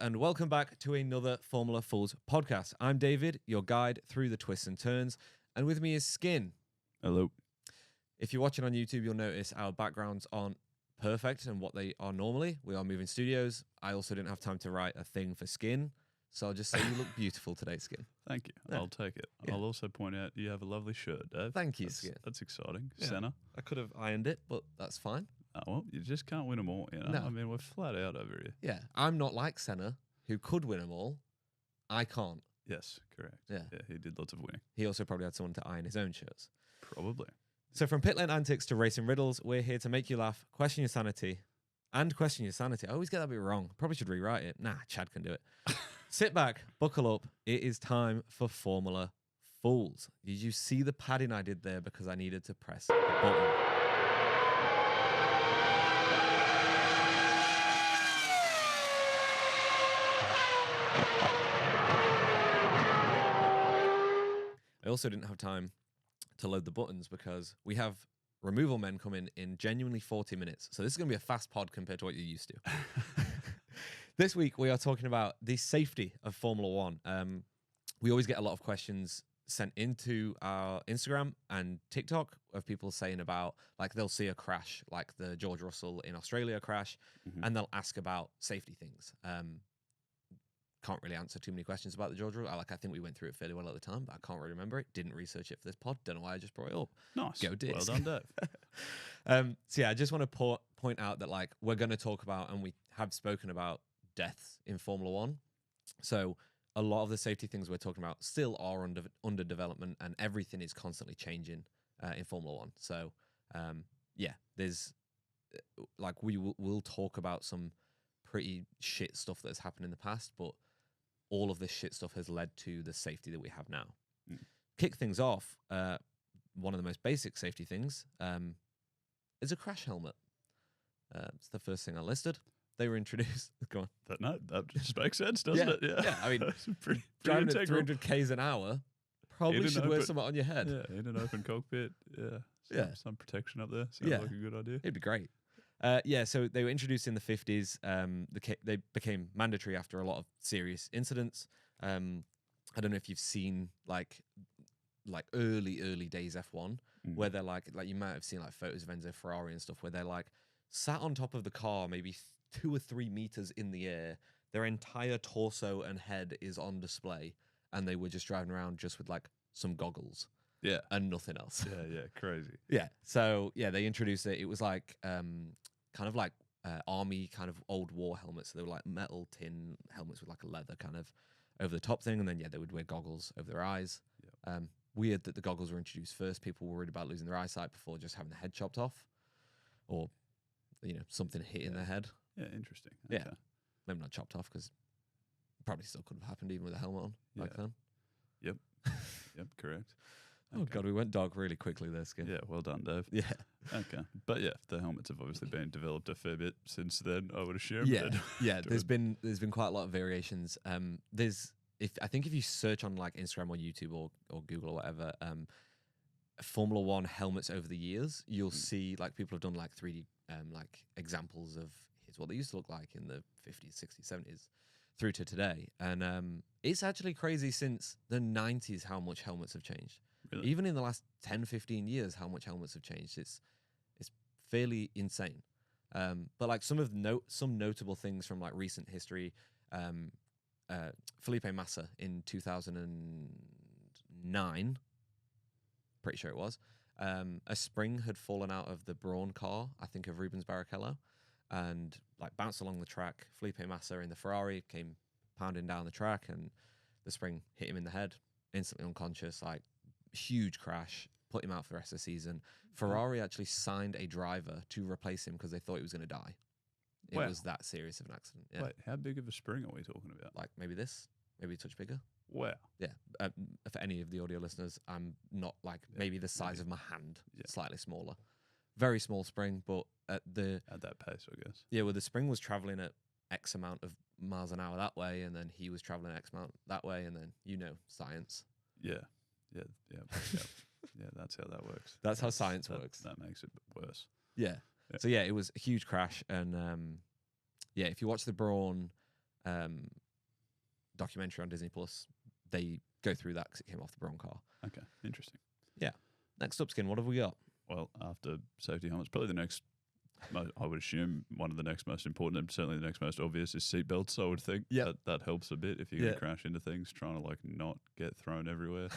and welcome back to another Formula Fools podcast. I'm David, your guide through the twists and turns, and with me is Skin. Hello. If you're watching on YouTube, you'll notice our backgrounds aren't perfect and what they are normally. We are moving studios. I also didn't have time to write a thing for Skin, so I'll just say you look beautiful today, Skin. Thank you. Yeah. I'll take it. Yeah. I'll also point out you have a lovely shirt, Dave. Thank you, that's, Skin. That's exciting. Yeah. Senna. I could have ironed it, but that's fine. Oh, well, you just can't win them all, you know? No. I mean, we're flat out over here. Yeah, I'm not like Senna, who could win them all. I can't. Yes, correct. Yeah. Yeah, he did lots of winning. He also probably had someone to iron his own shirts. Probably. So from pit lane antics to racing riddles, we're here to make you laugh, question your sanity, and question your sanity. I always get that bit wrong. Probably should rewrite it. Nah, Chad can do it. Sit back, buckle up. It is time for Formula Fools. Did you see the padding I did there because I needed to press a button? I also didn't have time to load the buttons because we have removal men coming in genuinely 40 minutes. So this is going to be a fast pod compared to what you're used to. This week, we are talking about the safety of Formula One. We always get a lot of questions sent into our Instagram and TikTok of people saying about, like, they'll see a crash, like the George Russell in Australia crash, and they'll ask about safety things. Can't really answer too many questions about the George Russell. I think we went through it fairly well at the time, but I can't really remember it. Didn't research it for this pod. Don't know why I just brought it up. Nice. Go Disc. Well done, Dave. So yeah, I just want to point out that, like, we're going to talk about, and we have spoken about, deaths in Formula One. So a lot of the safety things we're talking about still are under development, and everything is constantly changing in Formula One. So yeah, there's like we'll talk about some pretty shit stuff that has happened in the past, but all of this shit stuff has led to the safety that we have now. Kick things off, one of the most basic safety things is a crash helmet. It's the first thing I listed. They were introduced. Go on. That just makes sense, doesn't it? Yeah. I mean, pretty driving at integral. 300 k's an hour, probably should wear something on your head. Yeah, in an open cockpit. Yeah. Some protection up there. Sounds like a good idea. It'd be great. Yeah, so they were introduced in the 50s. They became mandatory after a lot of serious incidents. I don't know if you've seen like early days F1 where they're like you might have seen like photos of Enzo Ferrari and stuff where they're like sat on top of the car, maybe 2 or 3 meters in the air. Their entire torso and head is on display, and they were just driving around just with like some goggles. Yeah. And nothing else. Yeah, crazy. Yeah. So yeah, they introduced it. It was like kind of like army kind of old war helmets. So they were like metal tin helmets with like a leather kind of over the top thing, and then they would wear goggles over their eyes. Yep. Weird that the goggles were introduced first. People were worried about losing their eyesight before just having the head chopped off, or something hitting their head. Yeah, interesting. Okay. Yeah, maybe not chopped off because probably still could have happened even with a helmet on back then. Yep, correct. Oh God, we went dark really quickly there, Skin. Yeah, well done, Dave. Yeah. Okay. But yeah, the helmets have obviously been developed a fair bit since then, I would assume. Yeah. There's been quite a lot of variations. I think if you search on like Instagram or YouTube or Google or whatever, Formula One helmets over the years, you'll see like people have done like 3D like examples of here's what they used to look like in the 50s, 60s, 70s through to today. And it's actually crazy since the 90s how much helmets have changed. Really? Even in the last 10, 15 years, how much helmets have changed. It's fairly insane. But like some notable things from like recent history, Felipe Massa in 2009, pretty sure it was, a spring had fallen out of the Brawn car, I think of Rubens Barrichello, and like bounced along the track. Felipe Massa in the Ferrari came pounding down the track, and the spring hit him in the head, instantly unconscious, like huge crash, put him out for the rest of the season. Ferrari actually signed a driver to replace him because they thought he was going to die. It was that serious of an accident. Yeah. Wait, how big of a spring are we talking about? Like maybe a touch bigger. Wow. Yeah. For any of the audio listeners, I'm not like maybe the size of my hand, slightly smaller. Very small spring, but at that pace, I guess. Yeah, well, the spring was traveling at X amount of miles an hour that way, and then he was traveling X amount that way, and then science. Yeah, that's how that works. That's how science works. That makes it worse. Yeah. So yeah, it was a huge crash, and if you watch the Brawn documentary on Disney Plus. They go through that because it came off the Braun car. Okay, interesting. Yeah. Next up, Skin, what have we got? Well, after safety helmets, probably the next, I would assume one of the next most important, and certainly the next most obvious, is seatbelts. I would think that helps a bit if you're going to crash into things, trying to like not get thrown everywhere.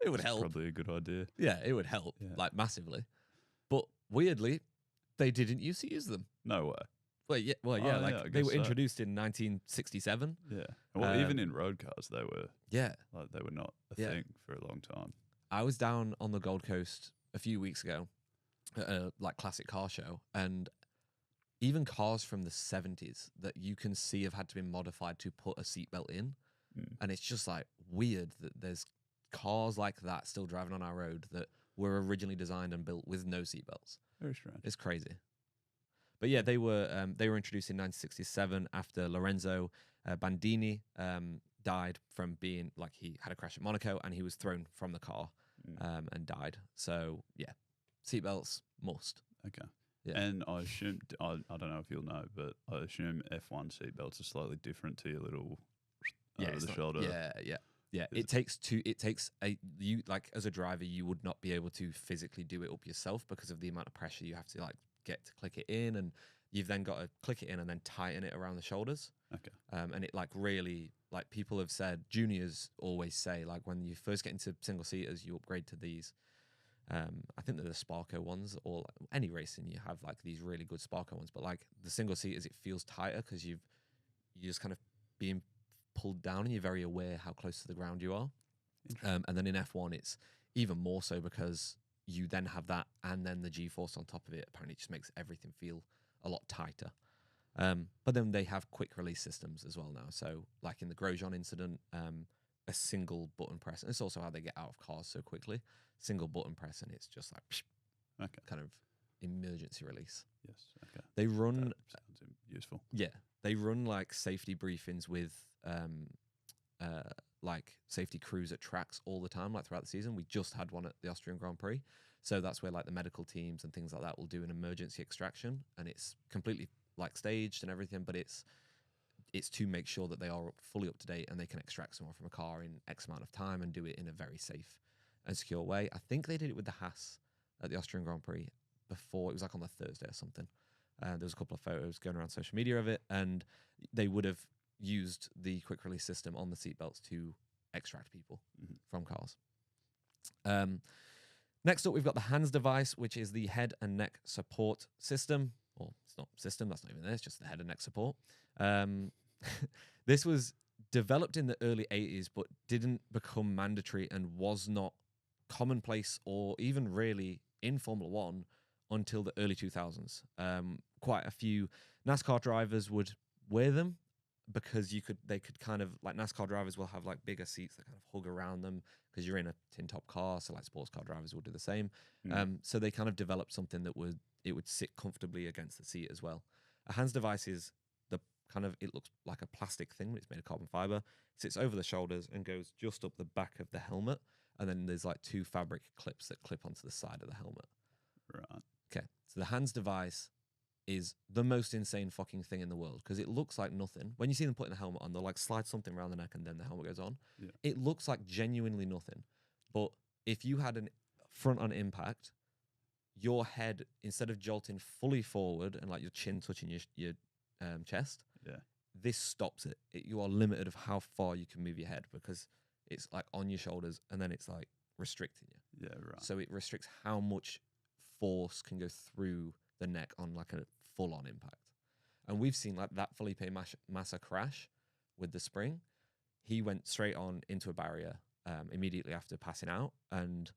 It would help. Probably a good idea. Yeah, it would help, like massively. But weirdly, they didn't used to use them. No way. They were introduced in 1967. Yeah. Well, even in road cars, they were. Yeah. Like they were not a thing for a long time. I was down on the Gold Coast a few weeks ago at a like classic car show, and even cars from the 70s that you can see have had to be modified to put a seatbelt in. And it's just like weird that there's cars like that still driving on our road that were originally designed and built with no seatbelts. Very strange. It's crazy. But yeah, they were introduced in 1967 after Lorenzo Bandini died from being like he had a crash at Monaco and he was thrown from the car and died. So yeah, seatbelts must. Okay. Yeah. And I assume I don't know if you'll know, but I assume F1 seatbelts are slightly different to your little over the shoulder. Yeah. It takes you like as a driver, you would not be able to physically do it up yourself because of the amount of pressure you have to like get to click it in, and you've then got to click it in and then tighten it around the shoulders. Okay. And it like really like people have said, juniors always say like when you first get into single seaters, you upgrade to these. I think they're the Sparco ones, or like, any racing you have like these really good Sparco ones, but like the single seaters, it feels tighter because you're just kind of being pulled down and you're very aware how close to the ground you are. And then in F1, it's even more so because you then have that and then the G-force on top of it. Apparently it just makes everything feel a lot tighter. But then they have quick release systems as well now. So like in the Grosjean incident, a single button press, and it's also how they get out of cars so quickly. Single button press and it's just like kind of emergency release. Yes. Okay. They run that sounds useful. Yeah. They run like safety briefings with like safety crews at tracks all the time, like throughout the season. We just had one at the Austrian Grand Prix. So that's where like the medical teams and things like that will do an emergency extraction, and it's completely like staged and everything, but it's to make sure that they are fully up to date and they can extract someone from a car in X amount of time and do it in a very safe and secure way. I think they did it with the Haas at the Austrian Grand Prix before. It was like on the Thursday or something. There was a couple of photos going around social media of it, and they would have used the quick release system on the seatbelts to extract people from cars. Next up, we've got the HANS device, which is the head and neck support system. Or it's not system, that's not even there, it's just the head and neck support. This was developed in the early 80s, but didn't become mandatory and was not commonplace or even really in Formula One until the early 2000s. Quite a few NASCAR drivers would wear them because they could kind of, like NASCAR drivers will have like bigger seats that kind of hug around them because you're in a tin top car. So like sports car drivers will do the same. So they kind of developed something that would sit comfortably against the seat as well. A HANS device is it looks like a plastic thing, but it's made of carbon fiber. It sits over the shoulders and goes just up the back of the helmet. And then there's like two fabric clips that clip onto the side of the helmet. Right. Okay. So the HANS device is the most insane fucking thing in the world because it looks like nothing. When you see them putting the helmet on, they'll like slide something around the neck and then the helmet goes on. Yeah. It looks like genuinely nothing. But if you had an front on impact, your head, instead of jolting fully forward and like your chin touching your chest, this stops it. You are limited of how far you can move your head because it's like on your shoulders and then it's like restricting you. Yeah, right. So it restricts how much force can go through the neck on like a full-on impact. And we've seen like that Felipe Massa crash with the spring. He went straight on into a barrier immediately after passing out, and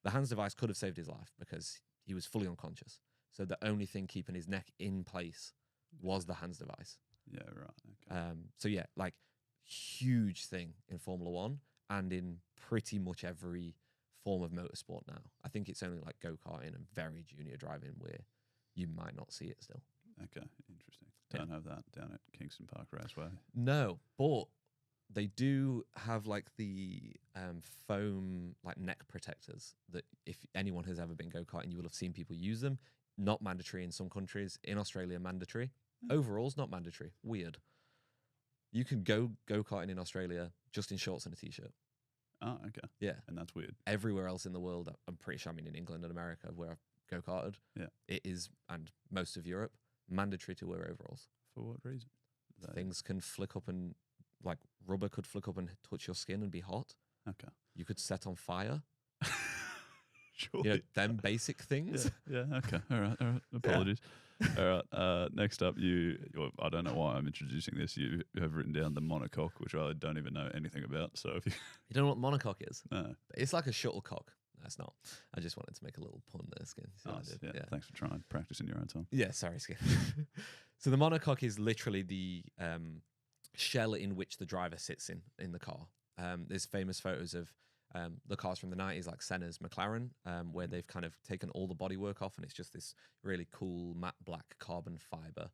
the HANS device could have saved his life because he was fully unconscious. So the only thing keeping his neck in place was the HANS device. Yeah, right. Okay. So yeah, like huge thing in Formula One and in pretty much every form of motorsport now. I think it's only like go-karting and very junior driving where you might not see it still. Okay, interesting. Don't have that down at Kingston Park Raceway. No, but they do have like the foam like neck protectors that if anyone has ever been go-karting, you will have seen people use them. Not mandatory in some countries. In Australia, mandatory. Overall's not mandatory. Weird. You can go karting in Australia just in shorts and a t-shirt. Oh, okay. Yeah, And that's weird. everywhere else in the world, I'm pretty sure. I mean, in England and America, where I've go karted, it is, and most of Europe, mandatory to wear overalls. For what reason? Things can flick up and like rubber could flick up and touch your skin and be hot. Okay. You could set on fire. Sure. You know, them basic things. Yeah. Okay. All right. Apologies. All right. Next up, I don't know why I'm introducing this. You have written down the monocoque, which I don't even know anything about. So if you don't know what monocoque is? No. It's like a shuttlecock. That's not. I just wanted to make a little pun there, Skin. Nice. Yeah. Thanks for trying practicing your own time. Yeah. Sorry, Skin. So the monocoque is literally the shell in which the driver sits in the car. There's famous photos of the cars from the 90s, like Senna's McLaren, where they've kind of taken all the bodywork off, and it's just this really cool matte black carbon fiber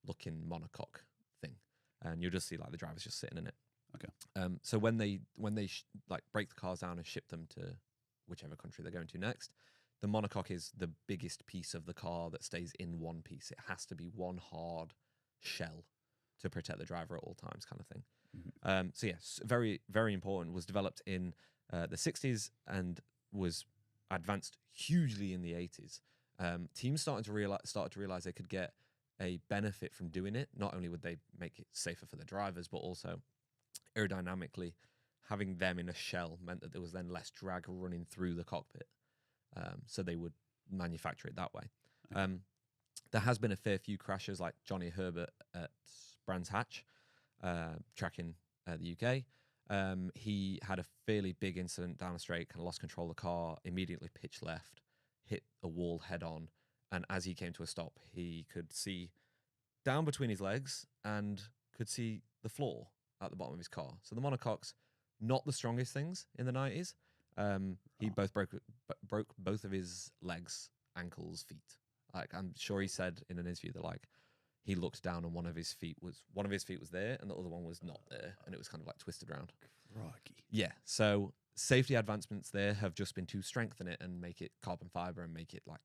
looking monocoque thing, and you'll just see like the driver's just sitting in it. Okay. So when they like break the cars down and ship them to whichever country they're going to next, the monocoque is the biggest piece of the car that stays in one piece. It has to be one hard shell to protect the driver at all times, kind of thing. Mm-hmm. So yes, very, very important. Was developed in the 60s and was advanced hugely in the 80s. Teams started to realize they could get a benefit from doing it. Not only would they make it safer for the drivers, but also aerodynamically, having them in a shell meant that there was then less drag running through the cockpit. So they would manufacture it that way. Okay. There has been a fair few crashes, like Johnny Herbert at Brands Hatch, track in the UK. He had a fairly big incident down a straight, kind of lost control of the car, immediately pitched left, hit a wall head on, and as he came to a stop, he could see down between his legs and could see the floor at the bottom of his car. So the monocoques, not the strongest things in the 90s. He both broke both of his legs, ankles, feet. Like, I'm sure he said in an interview that like he looked down and one of his feet was there and the other one was not there, and it was kind of like twisted around. Crikey. Yeah. So safety advancements there have just been to strengthen it and make it carbon fiber and make it like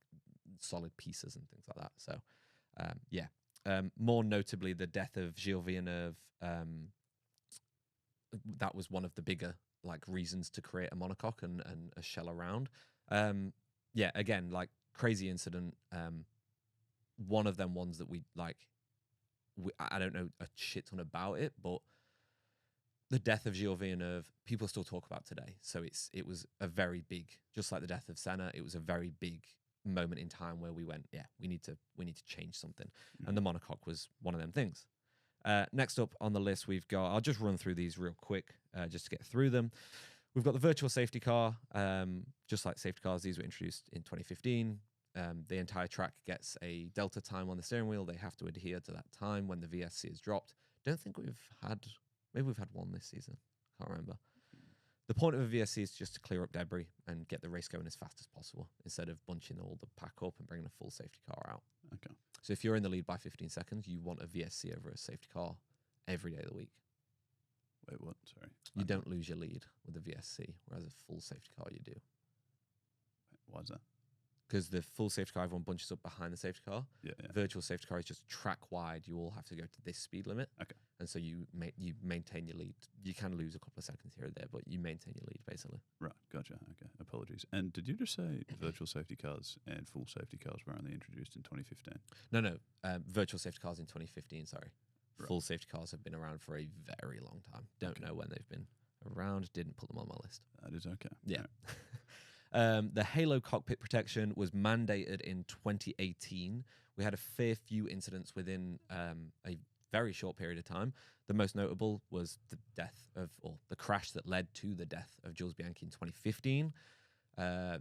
solid pieces and things like that. So more notably, the death of Gilles Villeneuve. That was one of the bigger like reasons to create a monocoque and a shell around. Again, like crazy incident. One of them ones that we like. I don't know a shit ton about it, but the death of Gilles Villeneuve, people still talk about today. So it was a very big, just like the death of Senna, it was a very big moment in time where we went, we need to change something. Mm-hmm. And the monocoque was one of them things. Next up on the list, we've got, I'll just run through these real quick just to get through them. We've got the virtual safety car. Just like safety cars, these were introduced in 2015. The entire track gets a delta time on the steering wheel. They have to adhere to that time when the VSC is dropped. Maybe we've had one this season. Can't remember. The point of a VSC is just to clear up debris and get the race going as fast as possible instead of bunching all the pack up and bringing a full safety car out. Okay. So if you're in the lead by 15 seconds, you want a VSC over a safety car every day of the week. Wait, what? Sorry. You don't lose your lead with a VSC, whereas a full safety car you do. Why is that? Because the full safety car, everyone bunches up behind the safety car. Yeah. Virtual safety car is just track wide. You all have to go to this speed limit. Okay. And so you maintain your lead. You can lose a couple of seconds here or there, but you maintain your lead basically. Right. Gotcha. Okay. Apologies. And did you just say virtual safety cars and full safety cars were only introduced in 2015? No. Virtual safety cars in 2015. Sorry. Right. Full safety cars have been around for a very long time. Don't know when they've been around. Didn't put them on my list. That is okay. Yeah. Right. The Halo cockpit protection was mandated in 2018. We had a fair few incidents within a very short period of time. The most notable was the the crash that led to the death of Jules Bianchi in 2015.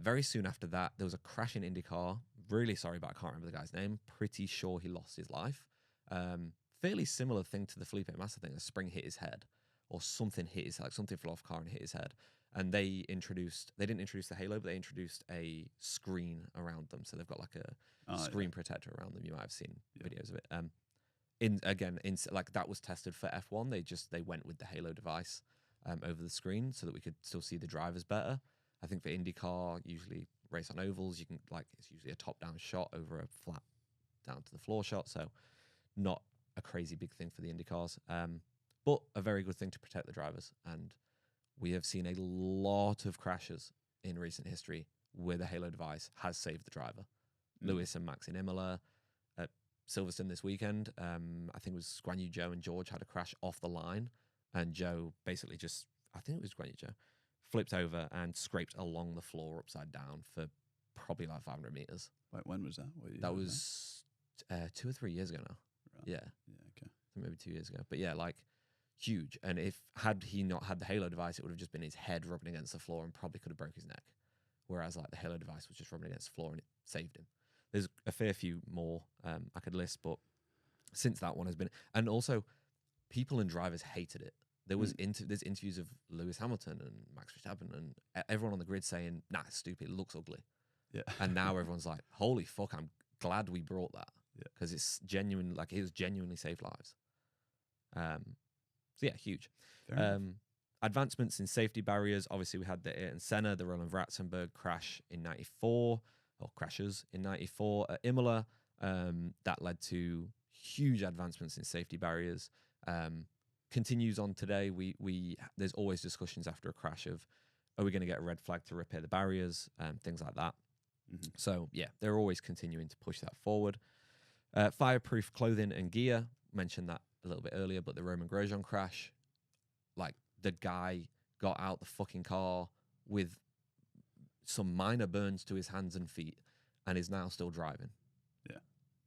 Very soon after that, there was a crash in IndyCar. Really sorry, but I can't remember the guy's name. Pretty sure he lost his life. Fairly similar thing to the Felipe Massa thing. A spring hit his head, or something hit his, like something fell off car and hit his head. And they didn't introduce the Halo, but they introduced a screen around them. So they've got like a screen protector around them. You might have seen videos of it. Like that was tested for F1. They went with the Halo device over the screen so that we could still see the drivers better. I think for IndyCar, usually race on ovals, you can it's usually a top-down shot over a flat down to the floor shot. So not a crazy big thing for the IndyCars. but a very good thing to protect the drivers. And we have seen a lot of crashes in recent history where the Halo device has saved the driver. Lewis and Max in Imola, at Silverstone this weekend. I think it was Guan Yu Zhou and George had a crash off the line, and Zhou basically just, I think it was Guan Yu Zhou, flipped over and scraped along the floor upside down for probably like 500 meters. Wait, when was that? That was 2 or 3 years ago now. Right. Yeah. Yeah, okay. Maybe 2 years ago. But yeah, like huge. And had he not had the Halo device, it would have just been his head rubbing against the floor and probably could have broke his neck. Whereas like the Halo device was just rubbing against the floor and it saved him. There's a fair few more I could list, but since that one has been, and also people and drivers hated it. There was there's interviews of Lewis Hamilton and Max Verstappen and everyone on the grid saying, "Nah, it's stupid. It looks ugly." Yeah. And now everyone's like, "Holy fuck! I'm glad we brought that." Yeah. Because it's genuine. Like it was genuinely saved lives. So yeah, huge. Advancements in safety barriers. Obviously, we had the Ayrton Senna, the Roland Ratzenberg crash in '94, or crashes in '94 at Imola. That led to huge advancements in safety barriers. Continues on today. There's always discussions after a crash of, are we going to get a red flag to repair the barriers, things like that. Mm-hmm. So yeah, they're always continuing to push that forward. Fireproof clothing and gear. Mentioned that a little bit earlier, but the Roman Grosjean crash, like the guy got out the fucking car with some minor burns to his hands and feet and is now still driving. Yeah.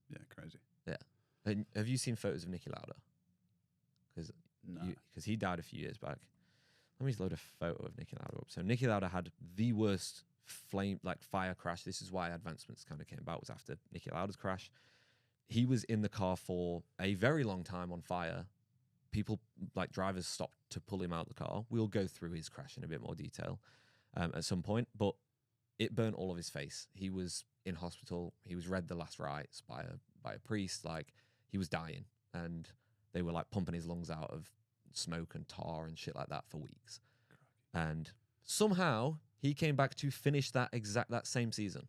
Yeah, crazy. Yeah. And have you seen photos of Niki Lauda? Because he died a few years back. Let me just load a photo of Niki Lauda up. So Niki Lauda had the worst fire crash. This is why advancements kind of came about, was after Niki Lauda's crash. He was in the car for a very long time on fire. People, like drivers, stopped to pull him out of the car. We'll go through his crash in a bit more detail at some point, but it burnt all of his face. He was in hospital. He was read the last rites by a priest. Like, he was dying, and they were like pumping his lungs out of smoke and tar and shit like that for weeks. And somehow he came back to finish that same season.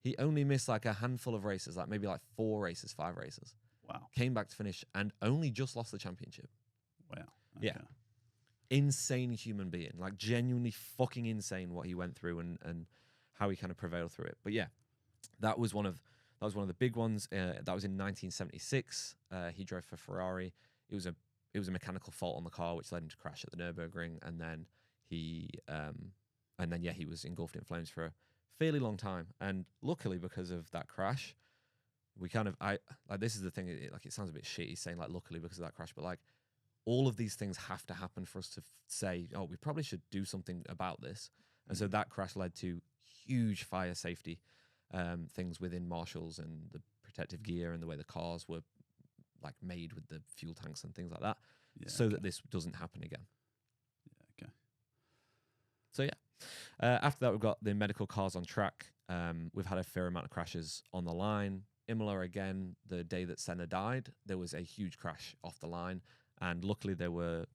He only missed like a handful of races, like maybe like 4 races, 5 races. Wow. Came back to finish and only just lost the championship. Wow. Okay. Yeah. Insane human being. Like genuinely fucking insane what he went through and how he kind of prevailed through it. But yeah, that was one of the big ones. That was in 1976. He drove for Ferrari. It was a mechanical fault on the car which led him to crash at the Nürburgring, and then he was engulfed in flames for a fairly long time. And luckily, because of that crash, we kind of this is the thing. It sounds a bit shitty saying like luckily because of that crash, but like all of these things have to happen for us to say, oh, we probably should do something about this. And so that crash led to huge fire safety things within Marshalls and the protective gear and the way the cars were like made with the fuel tanks and things like that, that this doesn't happen again. Yeah, okay. So yeah, after that we've got the medical cars on track. We've had a fair amount of crashes on the line. Imola again, the day that Senna died, there was a huge crash off the line, and luckily there was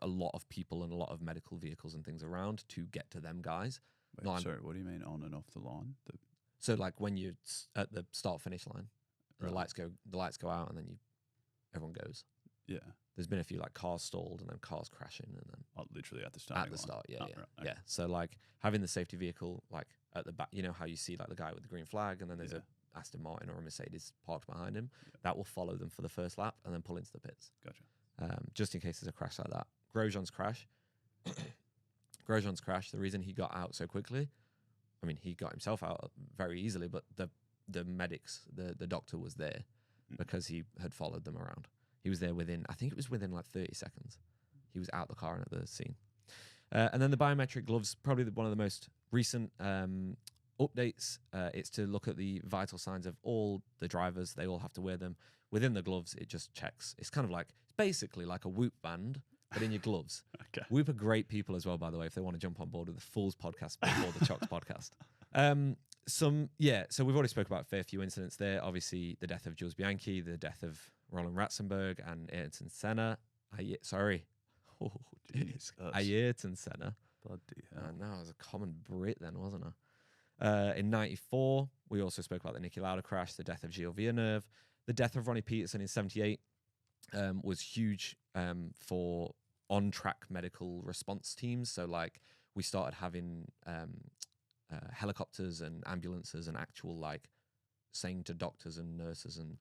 a lot of people and a lot of medical vehicles and things around to get to them guys. Wait, sorry, what do you mean on and off the line? So like when you're at the start finish line, and Right. the lights go out, and then everyone goes. Yeah. There's been a few like cars stalled and then cars crashing and then Literally at the start. yeah. Right, okay. Yeah. So like having the safety vehicle like at the back, you know how you see like the guy with the green flag and then there's a Aston Martin or a Mercedes parked behind him. Yeah. That will follow them for the first lap and then pull into the pits. Gotcha. Just in case there's a crash like that. Grosjean's crash. The reason he got out so quickly, I mean, he got himself out very easily, but the medics, the doctor was there because he had followed them around. He was there within like 30 seconds. He was out the car and at the scene. And then the biometric gloves, probably one of the most recent updates. It's to look at the vital signs of all the drivers. They all have to wear them. Within the gloves, it just checks. It's kind of like, it's basically like a Whoop band, but in your gloves. Okay. Whoop are great people as well, by the way, if they want to jump on board with the Fools podcast before the Chocks podcast. So we've already spoke about a fair few incidents there. Obviously, the death of Jules Bianchi, the death of Roland Ratzenberg and Ayrton Senna. Ayrton Senna. Bloody hell. No, I was a common Brit then, wasn't I? In '94, we also spoke about the Niki Lauda crash, the death of Gilles Villeneuve, the death of Ronnie Peterson in '78. was huge for on-track medical response teams. So like we started having helicopters and ambulances and actual like saying to doctors and nurses and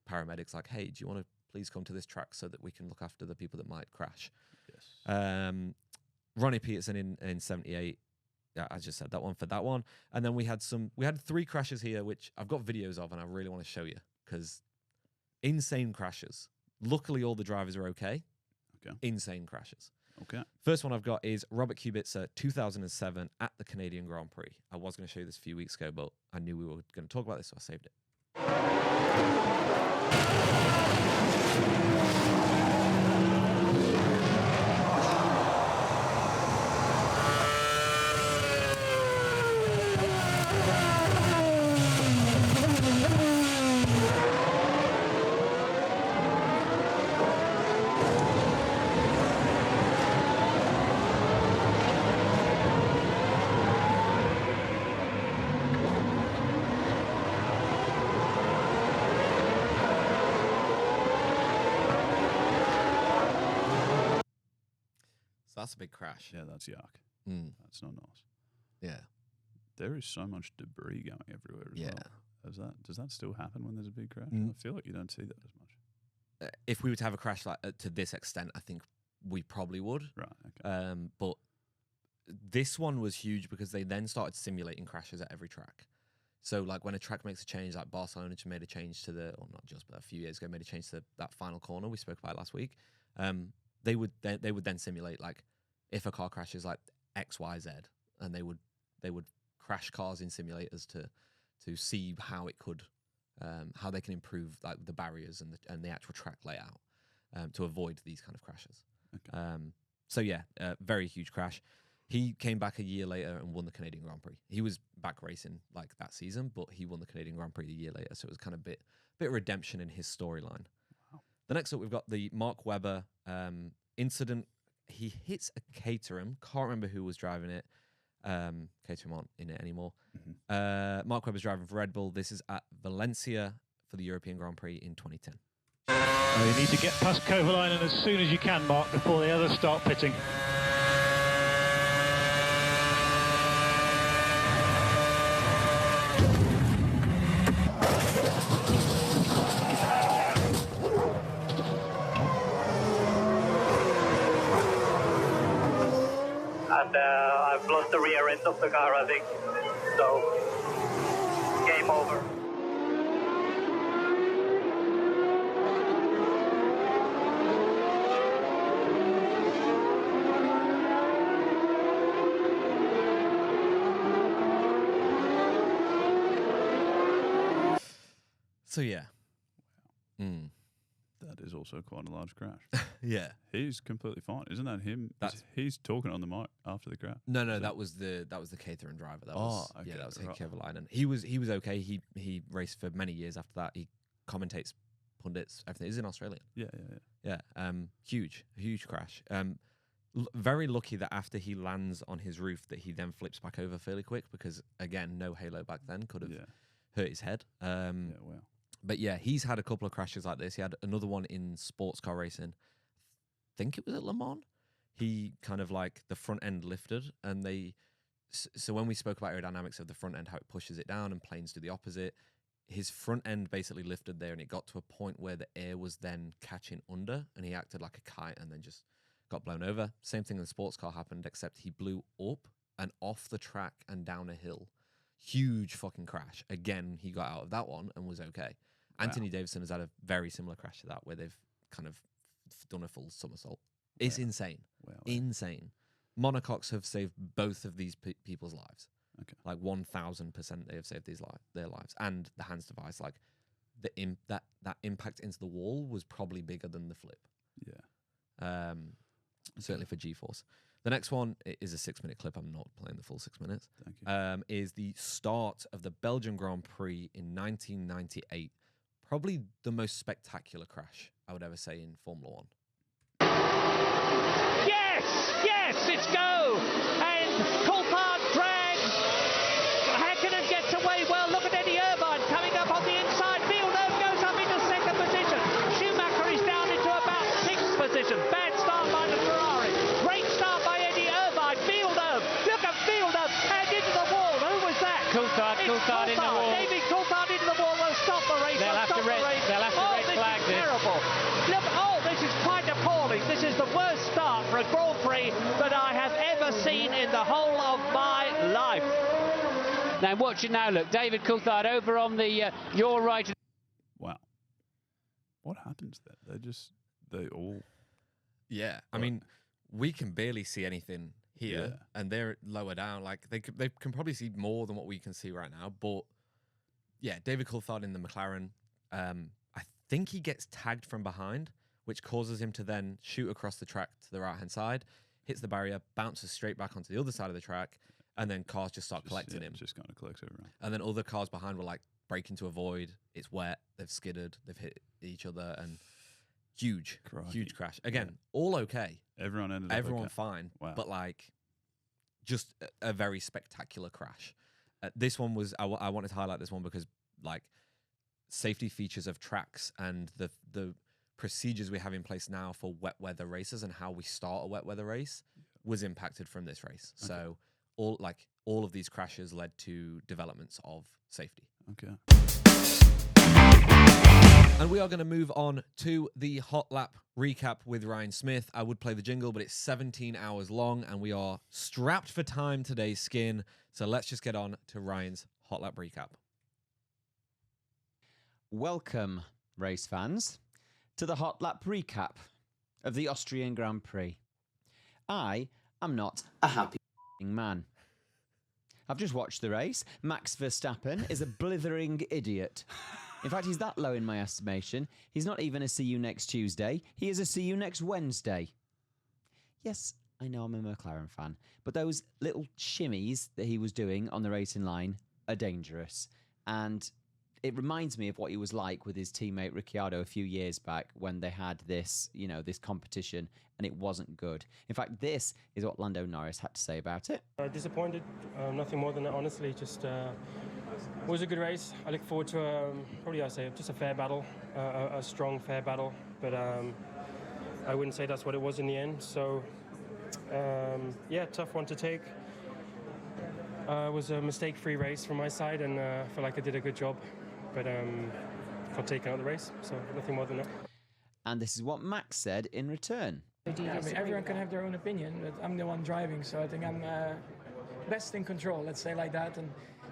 paramedics like, hey, do you want to please come to this track so that we can look after the people that might crash? Yes. Ronnie Peterson in 78. Yeah, I just said that one for that one. And then we had 3 crashes here, which I've got videos of and I really want to show you because insane crashes. Luckily, all the drivers are okay. Okay. Insane crashes. Okay. First one I've got is Robert Kubica, 2007 at the Canadian Grand Prix. I was going to show you this a few weeks ago, but I knew we were going to talk about this, so I saved it. So that's a big crash. Yeah, that's yuck. That's not nice. Yeah. There is so much debris going everywhere as well. Does that still happen when there's a big crash? I feel like you don't see that as much. If we were to have a crash like to this extent, I think we probably would. Right. Okay. But this one was huge because they then started simulating crashes at every track. So like when a track makes a change, like Barcelona just made a change to or not just, but a few years ago made a change to that final corner we spoke about last week. They would then simulate like if a car crashes like X, Y, Z, and they would crash cars in simulators to see how it could how they can improve like the barriers and the actual track layout to avoid these kind of crashes. Okay. So yeah, very huge crash. He came back a year later and won the Canadian Grand Prix. He was back racing like that season, but he won the Canadian Grand Prix a year later, so it was kind of a bit of redemption in his storyline. The next up, we've got the Mark Webber incident. He hits a Caterham. Can't remember who was driving it. Caterham aren't in it anymore. Mm-hmm. Mark Webber's driving for Red Bull. This is at Valencia for the European Grand Prix in 2010. You need to get past Kovalainen as soon as you can, Mark, before the others start pitting. And I've lost the rear end of the car, I think. So, game over. So yeah. That is also quite a large crash. Yeah. He's completely fine. Isn't that him? He's talking on the mic after the crash. No, that was the Caterham driver. That was okay, that was right. Kovalainen. He was okay. He raced for many years after that. He commentates, pundits, everything. He's in Australia. Yeah. Huge crash. Very lucky that after he lands on his roof that he then flips back over fairly quick because again, no halo back then could have hurt his head. Wow. But yeah, he's had a couple of crashes like this. He had another one in sports car racing. I think it was at Le Mans. He kind of like the front end lifted and so when we spoke about aerodynamics of the front end, how it pushes it down and planes do the opposite, his front end basically lifted there and it got to a point where the air was then catching under and he acted like a kite and then just got blown over. Same thing in the sports car happened, except he blew up and off the track and down a hill. Huge fucking crash. Again, he got out of that one and was okay. Wow. Anthony Davidson has had a very similar crash to that where they've kind of done a full somersault. It's insane. Wow. Insane. Monocoques have saved both of these people's lives. Okay. Like 1000% they have saved their lives. And the hands device, like that impact into the wall was probably bigger than the flip. Yeah. Certainly for G-force. The next one is a 6-minute clip. I'm not playing the full 6 minutes. Thank you. Is the start of the Belgian Grand Prix in 1998. Probably the most spectacular crash I would ever say in Formula One. Yes, it's go! And Coulthard drags. Hakkinen gets away well. Look at Eddie Irvine coming up on the inside. Villeneuve goes up into second position. Schumacher is down into Coulthard in the wall. David Coulthard into the wall will stop the race. They'll have to red flag this. Terrible. Look, this is quite appalling. This is the worst start for a Grand Prix that I have ever seen in the whole of my life. Now watch it now, look. David Coulthard over on the your right. Wow. What happens there? They all... Yeah, I mean, we can barely see anything here, and they're lower down. Like, they can probably see more than what we can see right now. But, yeah, David Coulthard in the McLaren, I think he gets tagged from behind, which causes him to then shoot across the track to the right-hand side, hits the barrier, bounces straight back onto the other side of the track, and then cars just start collecting him. Just kind of collects everyone. And then other cars behind will, like, break into a void. It's wet. They've skidded. They've hit each other, and... Huge crash. Again, all okay. Everyone fine. Wow. But like, just a very spectacular crash. This one was, I wanted to highlight this one because like safety features of tracks and the procedures we have in place now for wet weather races and how we start a wet weather race was impacted from this race. Okay. So all of these crashes led to developments of safety. Okay. And we are going to move on to the hot lap recap with Ryan Smith. I would play the jingle, but it's 17 hours long, and we are strapped for time today, Skin. So let's just get on to Ryan's hot lap recap. Welcome, race fans, to the hot lap recap of the Austrian Grand Prix. I am not a happy man. I've just watched the race. Max Verstappen is a blithering idiot. In fact, he's that low in my estimation. He's not even a see you next Tuesday. He is a see you next Wednesday. Yes, I know I'm a McLaren fan, but those little shimmies that he was doing on the racing line are dangerous. And it reminds me of what he was like with his teammate Ricciardo a few years back when they had this, this competition, and it wasn't good. In fact, this is what Lando Norris had to say about it. Disappointed, nothing more than that, honestly. Just... It was a good race. I look forward to probably I'd say just a fair battle, a strong fair battle. But I wouldn't say that's what it was in the end. So yeah, tough one to take. It was a mistake-free race from my side, and I feel like I did a good job. But got taken out of the race, so nothing more than that. And this is what Max said in return. Yeah, I mean, everyone can have their own opinion, but I'm the one driving, so I think I'm best in control. Let's say like that. And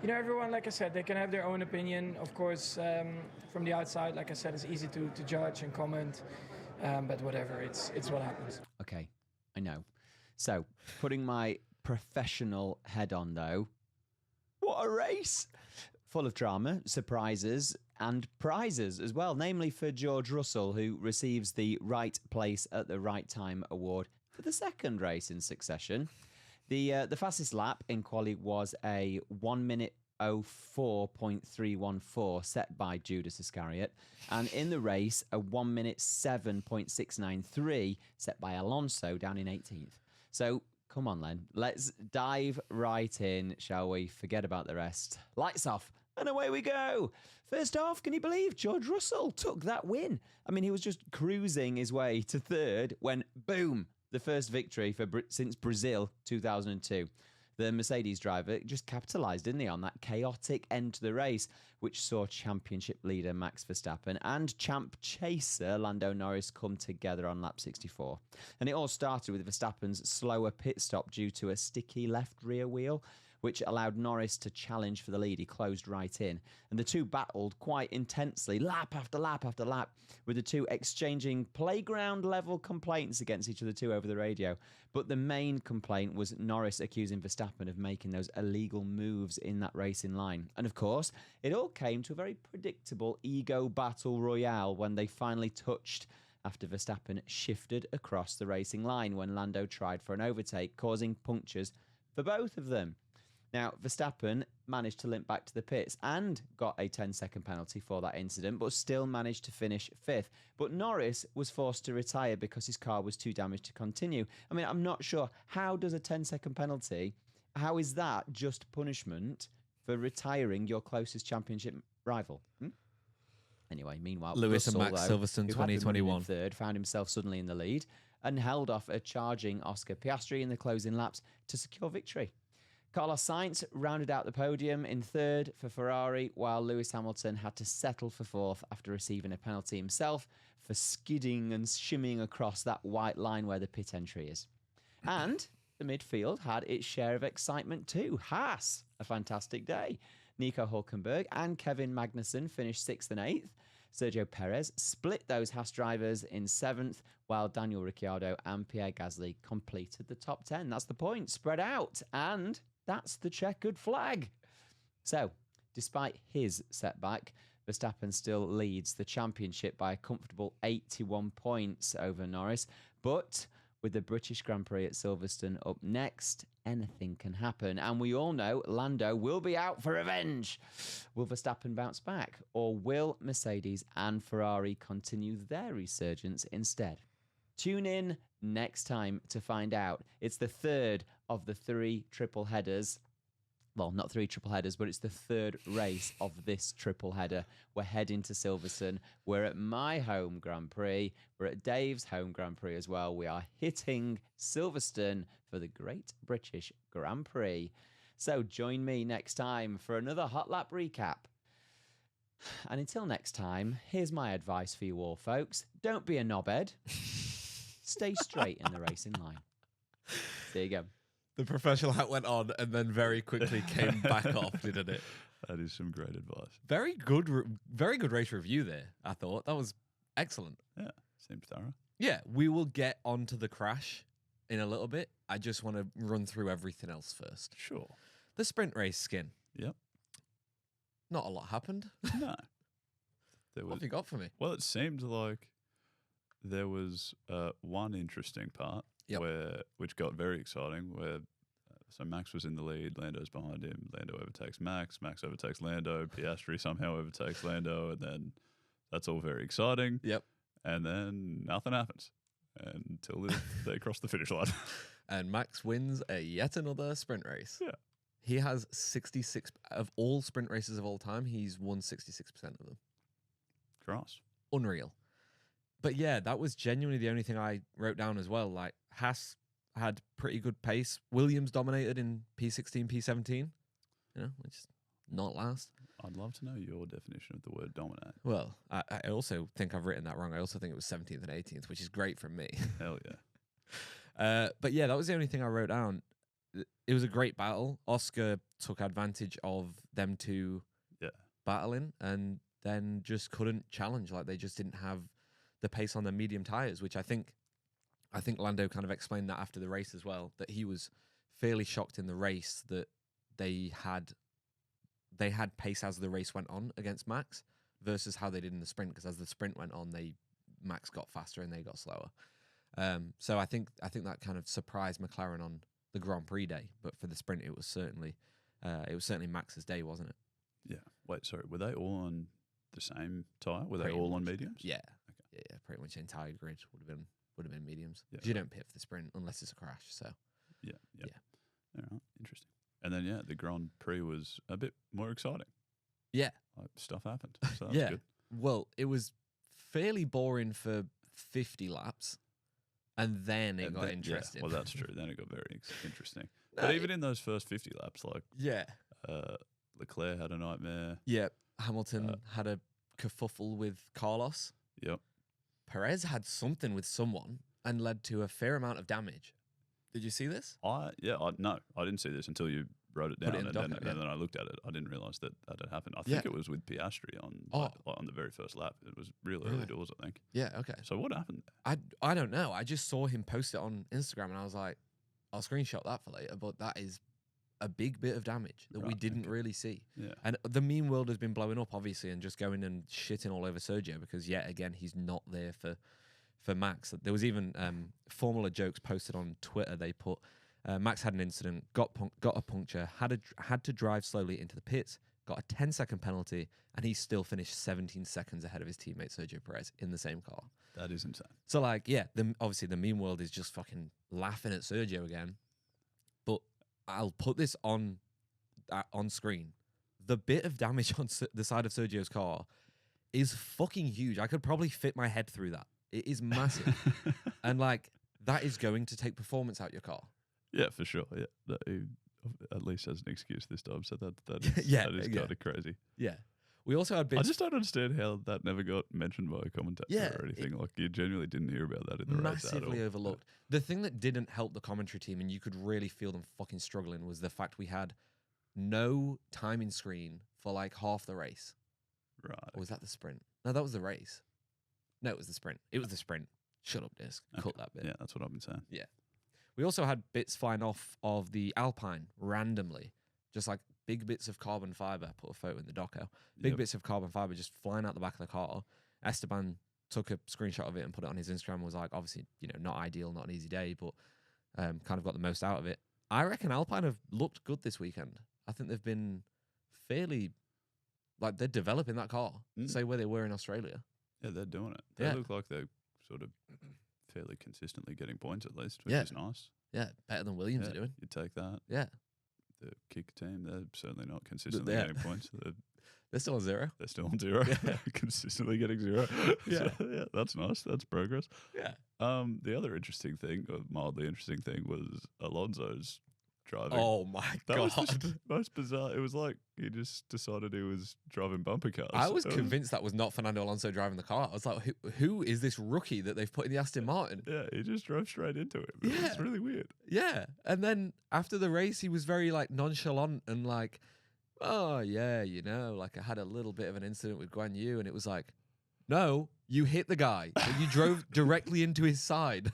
everyone, like I said, they can have their own opinion. Of course, from the outside, like I said, it's easy to judge and comment. But whatever, it's what happens. Okay, I know. So, putting my professional head on, though, what a race! Full of drama, surprises, and prizes as well, namely for George Russell, who receives the Right Place at the Right Time award for the second race in succession. The fastest lap in quali was a 1 minute 04.314 set by Judas Iscariot, and in the race a 1 minute 7.693 set by Alonso down in 18th. So come on, Len, let's dive right in, shall we? Forget about the rest. Lights off, and away we go. First off, can you believe George Russell took that win? I mean, he was just cruising his way to third when, boom, the first victory since Brazil 2002. The Mercedes driver just capitalised, didn't he, on that chaotic end to the race, which saw championship leader Max Verstappen and champ chaser Lando Norris come together on lap 64. And it all started with Verstappen's slower pit stop due to a sticky left rear wheel, which allowed Norris to challenge for the lead. He closed right in. And the two battled quite intensely, lap after lap after lap, with the two exchanging playground-level complaints against each other too over the radio. But the main complaint was Norris accusing Verstappen of making those illegal moves in that racing line. And of course, it all came to a very predictable ego battle royale when they finally touched after Verstappen shifted across the racing line when Lando tried for an overtake, causing punctures for both of them. Now, Verstappen managed to limp back to the pits and got a 10-second penalty for that incident, but still managed to finish fifth. But Norris was forced to retire because his car was too damaged to continue. I mean, I'm not sure. How does a 10-second penalty, how is that just punishment for retiring your closest championship rival? Anyway, meanwhile, Lewis Russell, and Max Silverstone 2021 third, found himself suddenly in the lead and held off a charging Oscar Piastri in the closing laps to secure victory. Carlos Sainz rounded out the podium in third for Ferrari, while Lewis Hamilton had to settle for fourth after receiving a penalty himself for skidding and shimmying across that white line where the pit entry is. And the midfield had its share of excitement too. Haas, a fantastic day. Nico Hulkenberg and Kevin Magnussen finished 6th and 8th. Sergio Perez split those Haas drivers in 7th, while Daniel Ricciardo and Pierre Gasly completed the top 10. That's the point, spread out. And that's the checkered flag. So, despite his setback, Verstappen still leads the championship by a comfortable 81 points over Norris. But with the British Grand Prix at Silverstone up next, anything can happen. And we all know Lando will be out for revenge. Will Verstappen bounce back? Or will Mercedes and Ferrari continue their resurgence instead? Tune in next time to find out. It's the third of the 3 triple headers. Well, not 3 triple headers, but it's the third race of this triple header. We're heading to Silverstone. We're at my home Grand Prix. We're at Dave's home Grand Prix as well. We are hitting Silverstone for the Great British Grand Prix. So join me next time for another Hot Lap recap. And until next time, here's my advice for you all, folks. Don't be a knobhead. Stay straight in the racing line. There you go. The professional hat went on and then very quickly came back off, didn't it? That is some great advice. Very good race review there, I thought. That was excellent. Yeah, seems thorough. Yeah, we will get onto the crash in a little bit. I just want to run through everything else first. Sure. The sprint race skin. Yep. Not a lot happened. No. What have you got for me? Well, it seemed like there was one interesting part which got very exciting, where so Max was in the lead, Lando's behind him, Lando overtakes Max overtakes Lando, Piastri somehow overtakes Lando, and then that's all very exciting. Yep. And then nothing happens until they cross the finish line. And Max wins yet another sprint race. Yeah. He has 66 of all sprint races of all time. He's won 66% of them. Cross. Unreal. But yeah, that was genuinely the only thing I wrote down as well. Like, Haas had pretty good pace. Williams dominated in P16, P17, you know, which is not last. I'd love to know your definition of the word dominate. Well, I also think I've written that wrong. I also think it was 17th and 18th, which is great from me. Hell yeah. But yeah, that was the only thing I wrote down. It was a great battle. Oscar took advantage of them two battling and then just couldn't challenge. Like, they just didn't have the pace on their medium tires, which I think Lando kind of explained that after the race as well, that he was fairly shocked in the race that they had pace as the race went on against Max versus how they did in the sprint, because as the sprint went on, Max got faster and they got slower. So I think that kind of surprised McLaren on the Grand Prix day, but for the sprint it was certainly Max's day, wasn't it? Yeah. Wait, sorry, were they all on the same tyre? Were they Pretty all much. on mediums? Yeah. Okay. Yeah, pretty much the entire grid would have been mediums. Yeah. 'Cause you don't pit for the sprint unless it's a crash. So Yeah. All right, interesting. And then the Grand Prix was a bit more exciting. yeah, Like, stuff happened. So that was good. Well, it was fairly boring for 50 laps, and then it got interesting. Yeah, well, that's true. Then it got very interesting. No, But even in those first 50 laps, like yeah, Leclerc had a nightmare. yeah. Hamilton had a kerfuffle with Carlos. Yep. Perez had something with someone and led to a fair amount of damage. Did you see this? No, I didn't see this until you wrote it Put down, it in the and docket, then I looked at it. I didn't realize that had happened. I think it was with Piastri on the very first lap. It was real early doors, I think. Yeah, okay. So what happened? I don't know. I just saw him post it on Instagram and I was like, I'll screenshot that for later, but that is a big bit of damage that we didn't really see. Yeah. And the meme world has been blowing up, obviously, and just going and shitting all over Sergio because, yet again, he's not there for Max. There was even Formula jokes posted on Twitter. They put, Max had an incident, got a puncture, had to drive slowly into the pits, got a 10-second penalty, and he still finished 17 seconds ahead of his teammate Sergio Perez in the same car. That is insane. So, like, yeah, obviously the meme world is just fucking laughing at Sergio again. But I'll put this on screen. The bit of damage on the side of Sergio's car is fucking huge. I could probably fit my head through that. It is massive. And, like, that is going to take performance out your car. Yeah, for sure. Yeah, at least as an excuse this time. So that Yeah, that is yeah. kind of crazy. Yeah. We also had bits. I just don't understand how that never got mentioned by a commentator Yeah, or anything. Like, you genuinely didn't hear about that in the race at all. Massively overlooked. The thing that didn't help the commentary team, and you could really feel them fucking struggling, was the fact we had no timing screen for like half the race. Right. Or was that the sprint? No, that was the race. No, it was the sprint. It was the sprint. Shut up, Disc. Cut that bit. Yeah, that's what I've been saying. Yeah. We also had bits flying off of the Alpine randomly. Just like big bits of carbon fiber. Put a photo in the doco. Big bits of carbon fiber just flying out the back of the car. Esteban took a screenshot of it and put it on his Instagram and was like, obviously, not ideal, not an easy day, but kind of got the most out of it. I reckon Alpine have looked good this weekend. I think they've been fairly, like, they're developing that car. Say where they were in Australia. Yeah, they're doing it. They look like they're sort of fairly consistently getting points at least, which is nice. Yeah, better than Williams are doing. You take that. Yeah. The kick team, they're certainly not consistently getting points. They're still on 0. They're still on 0. Consistently getting 0. Yeah. So, yeah, that's nice. That's progress. Yeah. The other interesting thing, or mildly interesting thing, was Alonso's driving. Oh my That was God. the most bizarre. It was like he just decided he was driving bumper cars. I was convinced that was not Fernando Alonso driving the car. I was like, who is this rookie that they've put in the Aston Martin? Yeah, he just drove straight into it. It was really weird. Yeah. And then after the race, he was very like nonchalant and like, oh yeah, like I had a little bit of an incident with Guan Yu, and it was like, no, you hit the guy and you drove directly into his side.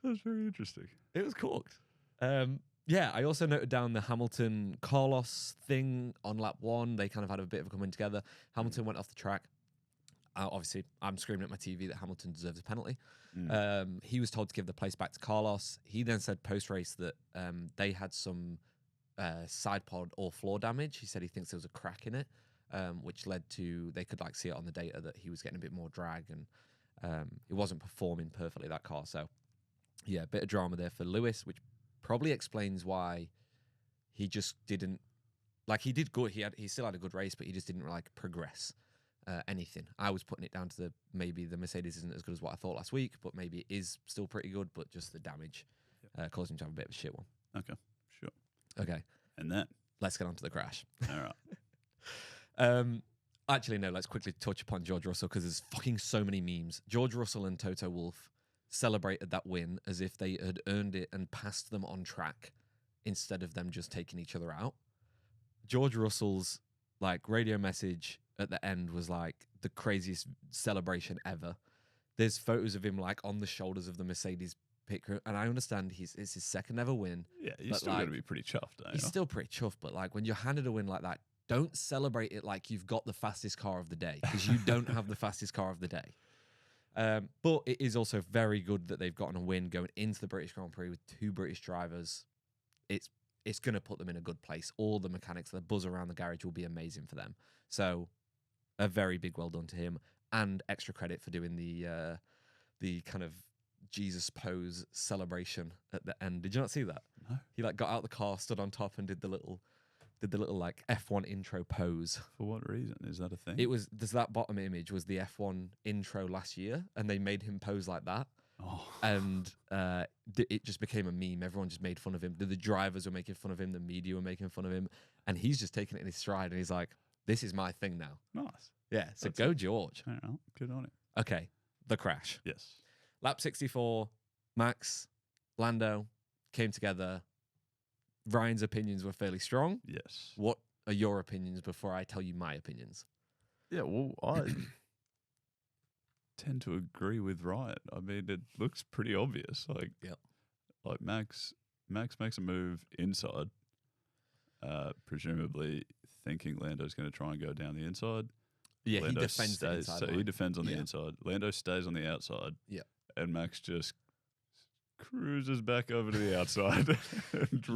That's very interesting. It was cooked. Yeah, I also noted down the Hamilton Carlos thing on lap 1. They kind of had a bit of a coming together. Hamilton went off the track. Obviously, I'm screaming at my TV that Hamilton deserves a penalty. He was told to give the place back to Carlos. He then said post-race that they had some side pod or floor damage. He said he thinks there was a crack in it, which led to, they could like see it on the data that he was getting a bit more drag and it wasn't performing perfectly, that car. So yeah, a bit of drama there for Lewis, which probably explains why he just didn't, like, he did good. He still had a good race, but he just didn't like progress anything. I was putting it down to maybe the Mercedes isn't as good as what I thought last week, but maybe it is still pretty good, but just the damage caused him to have a bit of a shit one. Okay, sure. Okay. And then let's get on to the crash. All right. Actually, no, let's quickly touch upon George Russell because there's fucking so many memes. George Russell and Toto Wolff celebrated that win as if they had earned it and passed them on track instead of them just taking each other out. George Russell's like radio message at the end was like the craziest celebration ever. There's photos of him like on the shoulders of the Mercedes pit crew, and I understand it's his second ever win. Yeah, he's still going to be pretty chuffed. He's still pretty chuffed, but like when you're handed a win like that, don't celebrate it like you've got the fastest car of the day because you don't have the fastest car of the day. But it is also very good that they've gotten a win going into the British Grand Prix with 2 British drivers. It's going to put them in a good place. All the mechanics, the buzz around the garage will be amazing for them. So a very big well done to him, and extra credit for doing the kind of Jesus pose celebration at the end. Did you not see that? No. He like got out the car, stood on top, and did the little like F1 intro pose. For what reason? Is that a thing? It was that bottom image was the F1 intro last year, and they made him pose like that. Oh. And it just became a meme. Everyone just made fun of him. The drivers were making fun of him. The media were making fun of him. And he's just taking it in his stride. And he's like, this is my thing now. Nice. Yeah, so go George. I don't know. Good on it. Okay, the crash. Yes. Lap 64, Max, Lando came together. Ryan's opinions were fairly strong. Yes. What are your opinions before I tell you my opinions? Yeah, well, I tend to agree with Ryan. I mean, it looks pretty obvious. Like Max makes a move inside, presumably thinking Lando's going to try and go down the inside. Yeah, Lando he defends the inside so line. he defends on the inside. Lando stays on the outside. Yeah. And Max just cruises back over to the outside and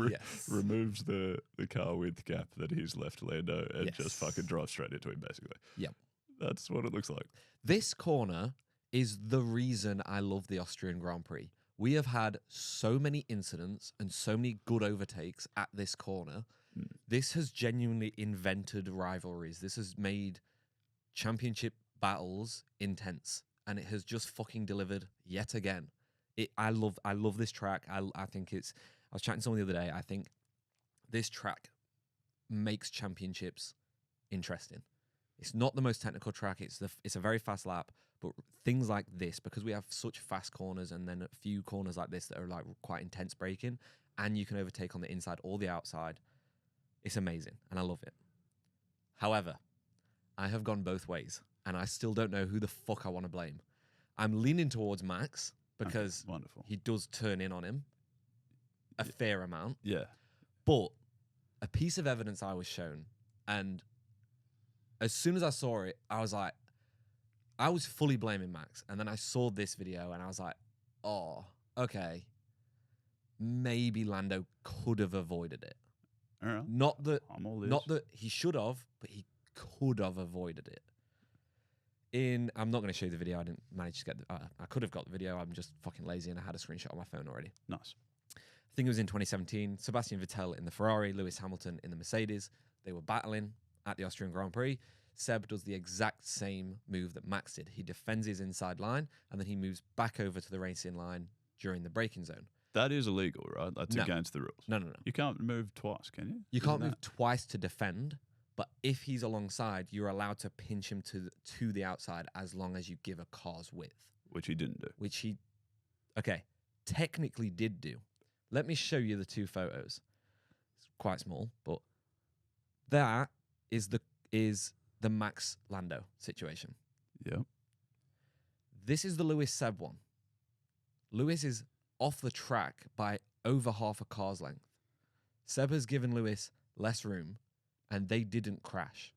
removes the car width gap that he's left Lando and just fucking drives straight into him, basically. Yep. That's what it looks like. This corner is the reason I love the Austrian Grand Prix. We have had so many incidents and so many good overtakes at this corner. This has genuinely invented rivalries. This has made championship battles intense, and it has just fucking delivered yet again. I love this track. I think it's was chatting to someone the other day. I think this track makes championships interesting. It's not the most technical track. It's a very fast lap, but things like this, because we have such fast corners and then a few corners like this that are like quite intense braking, and you can overtake on the inside or the outside. It's amazing, and I love it. However, I have gone both ways, and I still don't know who the fuck I want to blame. I'm leaning towards Max because wonderful. He does turn in on him a fair amount. Yeah. But a piece of evidence I was shown, and as soon as I saw it, I was like, I was fully blaming Max. And then I saw this video and I was like, oh, okay. Maybe Lando could have avoided it. All right. Not that not that he should have, but he could have avoided it. I'm not going to show you the video. I didn't manage to get I could have got the video. I'm just fucking lazy and I had a screenshot on my phone already. Nice. I think it was in 2017. Sebastian Vettel in the Ferrari, Lewis Hamilton in the Mercedes. They were battling at the Austrian Grand Prix. Seb does the exact same move that Max did. He defends his inside line and then he moves back over to the racing line during the braking zone. That is illegal, right? That's against the rules. No. You can't move twice, can you? You can't move twice to defend, but if he's alongside, you're allowed to pinch him to the outside as long as you give a car's width. Which he didn't do. Which he, technically did do. Let me show you the two photos. It's quite small, but that is the Max Lando situation. Yeah. This is the Lewis Seb one. Lewis is off the track by over half a car's length. Seb has given Lewis less room, and they didn't crash.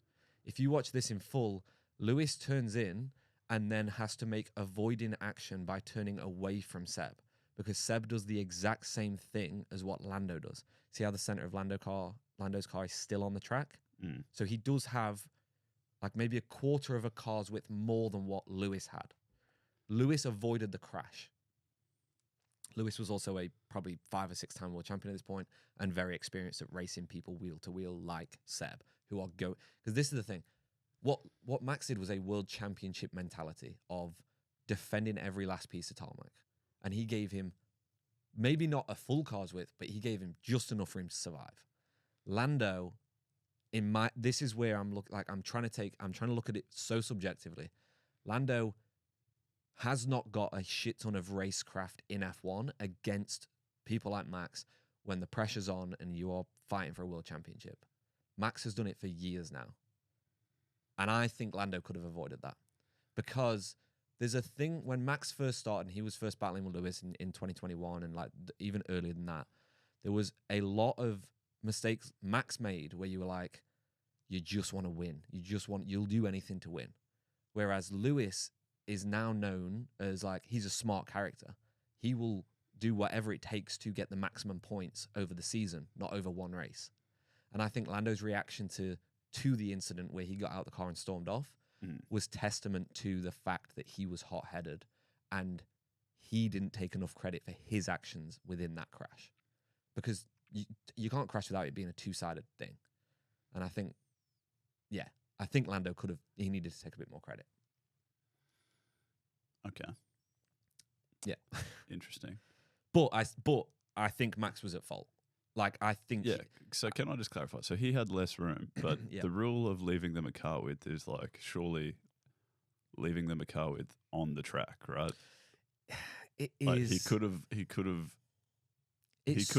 If you watch this in full, Lewis turns in and then has to make avoiding action by turning away from Seb, because Seb does the exact same thing as what Lando does. See how the center of Lando's car is still on the track? Mm. So he does have like maybe a quarter of a car's width more than what Lewis had. Lewis avoided the crash. Lewis was also a probably 5 or 6 time world champion at this point and very experienced at racing people wheel to wheel like Seb, who are because this is the thing. What Max did was a world championship mentality of defending every last piece of tarmac. And he gave him maybe not a full car's width, but he gave him just enough for him to survive. Lando, this is where I'm trying to look at it so subjectively. Lando has not got a shit ton of racecraft in F1 against people like Max when the pressure's on and you are fighting for a world championship. Max has done it for years now. And I think Lando could have avoided that. Because there's a thing, when Max first started, and he was first battling with Lewis in 2021 and like even earlier than that, there was a lot of mistakes Max made where you were like, you just want to win. You'll do anything to win. Whereas Lewis is now known as like, he's a smart character. He will do whatever it takes to get the maximum points over the season, not over one race. And I think Lando's reaction to the incident where he got out of the car and stormed off was testament to the fact that he was hot-headed and he didn't take enough credit for his actions within that crash. Because you can't crash without it being a two-sided thing. And I think Lando he needed to take a bit more credit. Okay. Yeah. Interesting. But I think Max was at fault. Like, I think... Yeah, so can I just clarify? So he had less room, but the rule of leaving them a car width is like surely leaving them a car width on the track, right? It like is... He could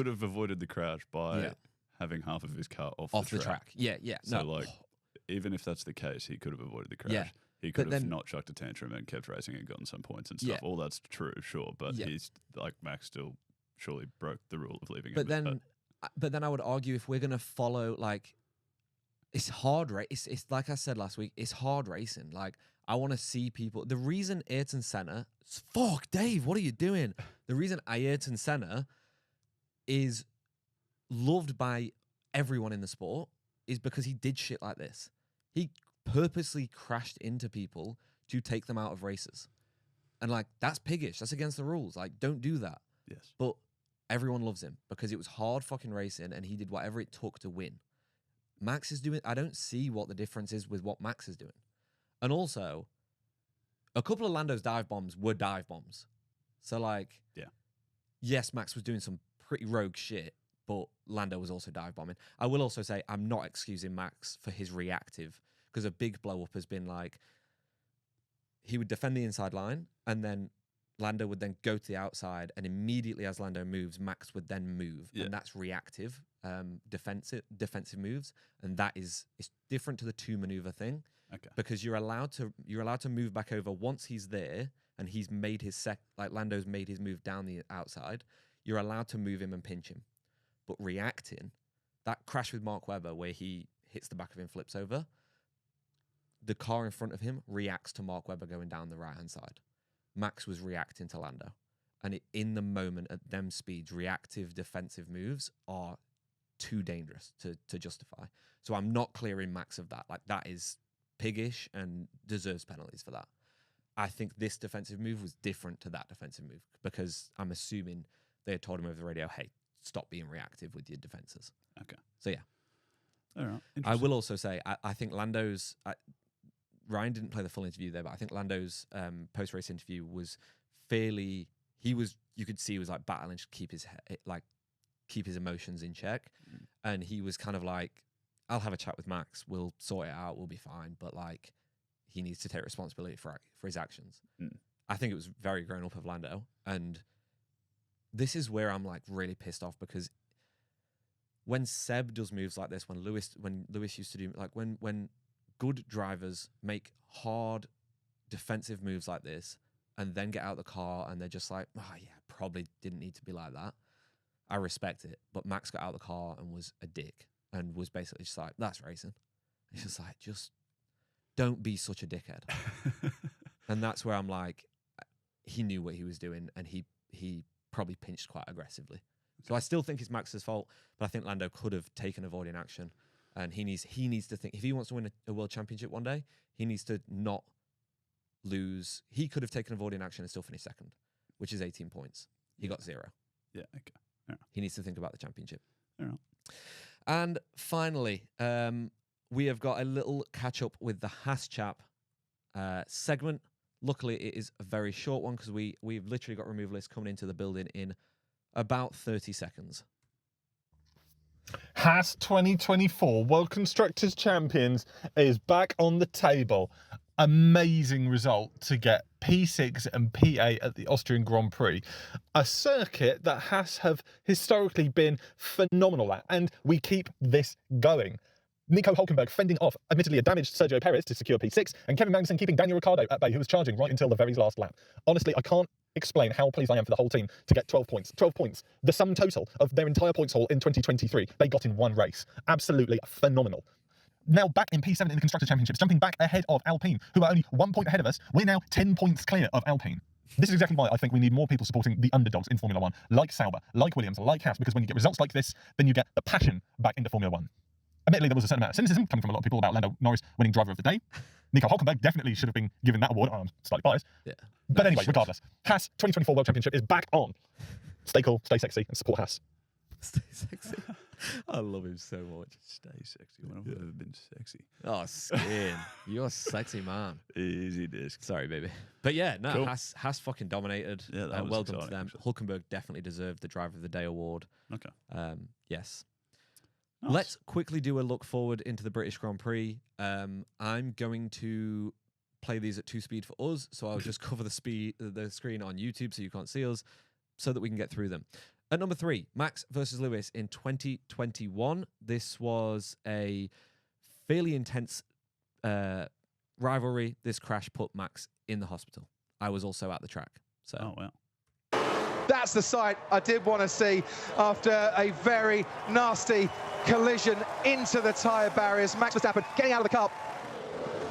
have avoided the crash by having half of his car off the track. Yeah. So even if that's the case, he could have avoided the crash. Yeah. He could have not chucked a tantrum and kept racing and gotten some points and stuff. Yeah. All that's true, sure. But he's like Max still surely broke the rule of leaving but him. But then I would argue if we're going to follow, like, it's hard. It's like I said last week, it's hard racing. Like, I want to see people. The reason Ayrton Senna, fuck, Dave, what are you doing? The reason Ayrton Senna is loved by everyone in the sport is because he did shit like this. He purposely crashed into people to take them out of races. And, like, that's piggish. That's against the rules. Like, don't do that. Yes. But everyone loves him because it was hard fucking racing and he did whatever it took to win. Max is doing... I don't see what the difference is with what Max is doing. And also, a couple of Lando's dive bombs were dive bombs. So, like... Yeah. Yes, Max was doing some pretty rogue shit, but Lando was also dive bombing. I will also say I'm not excusing Max for his reactive, because a big blow up has been like he would defend the inside line and then Lando would then go to the outside, and immediately as Lando moves, Max would then move, and that's reactive, defensive moves, and that is it's different to the two maneuver thing, because you're allowed to move back over once he's there and he's made his Lando's made his move down the outside. You're allowed to move him and pinch him, but reacting, that crash with Mark Webber where he hits the back of him, flips over, the car in front of him reacts to Mark Webber going down the right hand side. Max was reacting to Lando. And in the moment, at them speeds, reactive defensive moves are too dangerous to justify. So I'm not clearing Max of that. Like, that is piggish and deserves penalties for that. I think this defensive move was different to that defensive move, because I'm assuming they had told him over the radio, hey, stop being reactive with your defenses. Okay. So, yeah. All right. I will also say, I think Lando's... Ryan didn't play the full interview there, but I think Lando's post-race interview was fairly... You could see he was like battling to keep his emotions in check. And he was kind of like, I'll have a chat with Max. We'll sort it out. We'll be fine. But like, he needs to take responsibility for his actions. I think it was very grown up of Lando. And this is where I'm like really pissed off, because when Seb does moves like this, when Lewis used to do, like when good drivers make hard defensive moves like this and then get out of the car and they're just like, oh yeah, probably didn't need to be like that. I respect it. But Max got out of the car and was a dick and was basically just like, that's racing. It's just like, just don't be such a dickhead. And that's where I'm like, he knew what he was doing, and he probably pinched quite aggressively. So I still think it's Max's fault, but I think Lando could have taken avoiding action. And he needs to think, if he wants to win a world championship one day, he needs to not lose. He could have taken avoiding action and still finished second, which is 18 points. He got 0. Yeah, okay. Yeah. He needs to think about the championship. Yeah. And finally, we have got a little catch up with the Haas chap segment. Luckily, it is a very short one, because we've literally got removal lists coming into the building in about 30 seconds. Haas 2024 World Constructors Champions is back on the table. Amazing result to get P6 and P8 at the Austrian Grand Prix. A circuit that Haas have historically been phenomenal at, and we keep this going. Nico Hülkenberg fending off, admittedly, a damaged Sergio Perez to secure P6, and Kevin Magnussen keeping Daniel Ricciardo at bay, who was charging right until the very last lap. Honestly, I can't explain how pleased I am for the whole team to get 12 points. 12 points, the sum total of their entire points haul in 2023. They got in one race. Absolutely phenomenal. Now back in P7 in the Constructors' Championships, jumping back ahead of Alpine, who are only 1 point ahead of us. We're now 10 points clear of Alpine. This is exactly why I think we need more people supporting the underdogs in Formula 1, like Sauber, like Williams, like Haas, because when you get results like this, then you get the passion back into Formula 1. Admittedly, there was a certain amount of cynicism coming from a lot of people about Lando Norris winning Driver of the Day. Nico Hülkenberg definitely should have been given that award. I'm slightly biased. Yeah. But anyway, regardless, Haas 2024 World Championship is back on. Stay cool, stay sexy, and support Haas. Stay sexy. I love him so much. Stay sexy. When I've ever been sexy. Oh, Skin. You're a sexy man. Easy disc. Sorry, baby. But yeah, no, Cool. Haas fucking dominated. Yeah, that was well done to exciting, them. actually. Hülkenberg definitely deserved the Driver of the Day award. Okay. Yes. Nice. Let's quickly do a look forward into the British Grand Prix. I'm going to play these at 2 speed for us, so I'll just cover the screen on YouTube so you can't see us, so that we can get through them. At number 3, Max versus Lewis in 2021. This was a fairly intense rivalry. This crash put Max in the hospital. I was also at the track. So. Oh, wow. That's the sight I did want to see after a very nasty collision into the tyre barriers. Max Verstappen getting out of the car.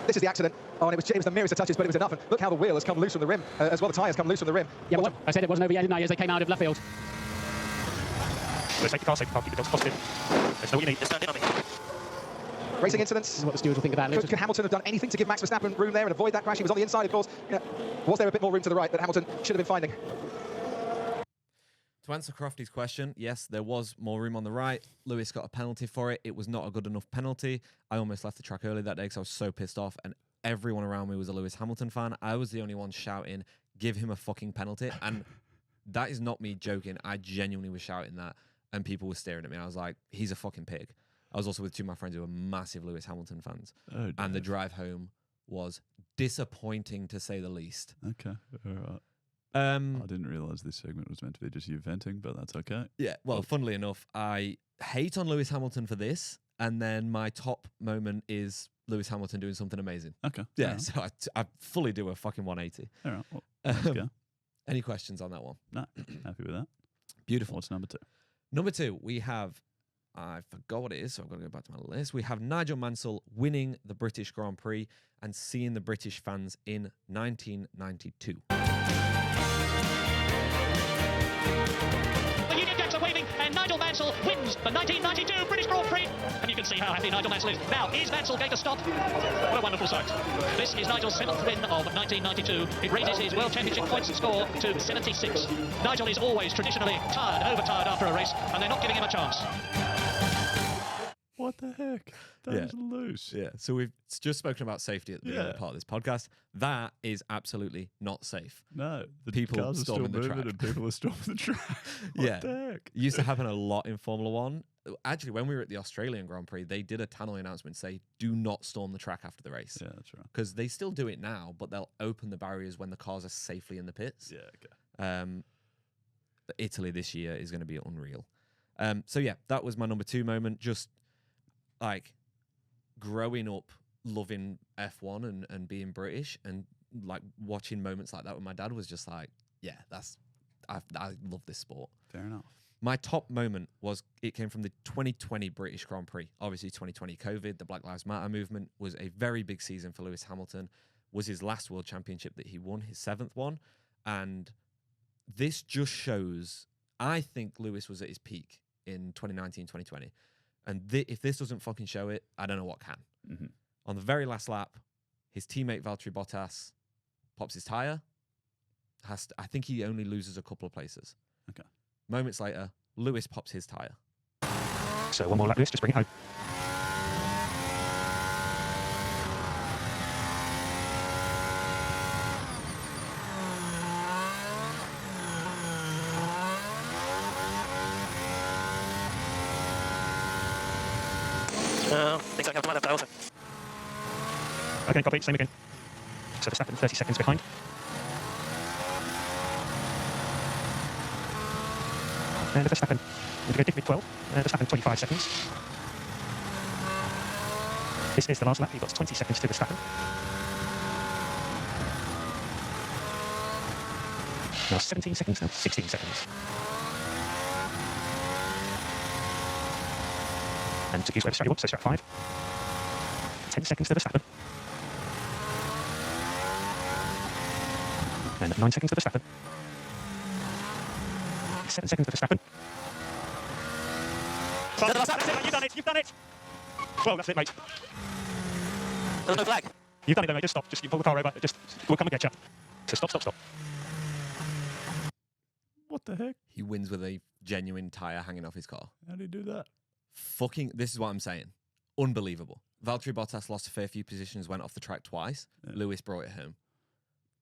This is the accident. Oh, and it was the merest of touches, but it was enough. And look how the wheel has come loose from the rim as well. The tyres come loose from the rim. Yeah, but I said it wasn't over yet, didn't I, as they came out of left field. Safety car, keep the dogs positive. That's all you need. Just stand in on me. Racing incidents. This is what the stewards will think about it. Could Hamilton have done anything to give Max Verstappen room there and avoid that crash? He was on the inside, of course. Was there a bit more room to the right that Hamilton should have been finding? To answer Crofty's question, yes, there was more room on the right. Lewis got a penalty for it. It was not a good enough penalty. I almost left the track early that day because I was so pissed off, and everyone around me was a Lewis Hamilton fan. I was the only one shouting, give him a fucking penalty. And that is not me joking. I genuinely was shouting that, and people were staring at me. I was like, he's a fucking pig. I was also with two of my friends who were massive Lewis Hamilton fans. Oh, and the drive home was disappointing, to say the least. Okay, all right. I didn't realise this segment was meant to be just you venting, but that's okay. Yeah, well, funnily enough, I hate on Lewis Hamilton for this, and then my top moment is Lewis Hamilton doing something amazing. Okay. Yeah, so I fully do a fucking 180. All right, well, let's go. Any questions on that one? No, happy with that. Beautiful. What's number 2? Number 2, we have, I forgot what it is, so I've got to go back to my list. We have Nigel Mansell winning the British Grand Prix and seeing the British fans in 1992. The Union Jacks are waving, and Nigel Mansell wins the 1992 British Grand Prix. And you can see how happy Nigel Mansell is. Now, is Mansell going to stop? What a wonderful sight. This is Nigel's 7th win of 1992. It raises his World Championship points score to 76. Nigel is always traditionally tired, overtired after a race, and they're not giving him a chance. What the heck? That is loose. Yeah, so we've just spoken about safety at the beginning of part of this podcast. That is absolutely not safe. No, the people cars are still storming the moving track. and people are storming the track. What the heck? Used to happen a lot in Formula One. Actually, when we were at the Australian Grand Prix, they did a tannoy announcement say, do not storm the track after the race. Yeah, that's right. Because they still do it now, but they'll open the barriers when the cars are safely in the pits. Yeah, okay. Italy this year is going to be unreal. So yeah, that was my number 2 moment. Just like growing up loving F1 and being British and like watching moments like that with my dad was just like, yeah, I love this sport. Fair enough. My top moment was it came from the 2020 British Grand Prix. Obviously 2020 COVID, the Black Lives Matter movement was a very big season for Lewis Hamilton. Was his last world championship that he won, his 7th one. And this just shows, I think Lewis was at his peak in 2019, 2020. And if this doesn't fucking show it, I don't know what can. Mm-hmm. On the very last lap, his teammate Valtteri Bottas pops his tyre. I think he only loses a couple of places. Okay. Moments later, Lewis pops his tyre. So one more lap, Lewis, just bring it home. Thinks I have to line up that also. Okay, copy, same again. So Verstappen 30 seconds behind. And Verstappen, we're going to give 12. Verstappen 25 seconds. This is the last lap, you've got 20 seconds to Verstappen. Now 17 seconds, now 16 seconds. And to use where the strategy was, so start 5. 10 seconds to Verstappen. And 9 seconds to Verstappen. 7 seconds to Verstappen. That's it, mate, you've done it! Well, that's it, mate. There's no flag. You've done it, though, mate. Just stop. Just you pull the car over. We'll come and get you. So stop. What the heck? He wins with a genuine tyre hanging off his car. How did he do that? This is what I'm saying. Unbelievable. Valtteri Bottas lost a fair few positions, went off the track twice. Yeah. Lewis brought it home.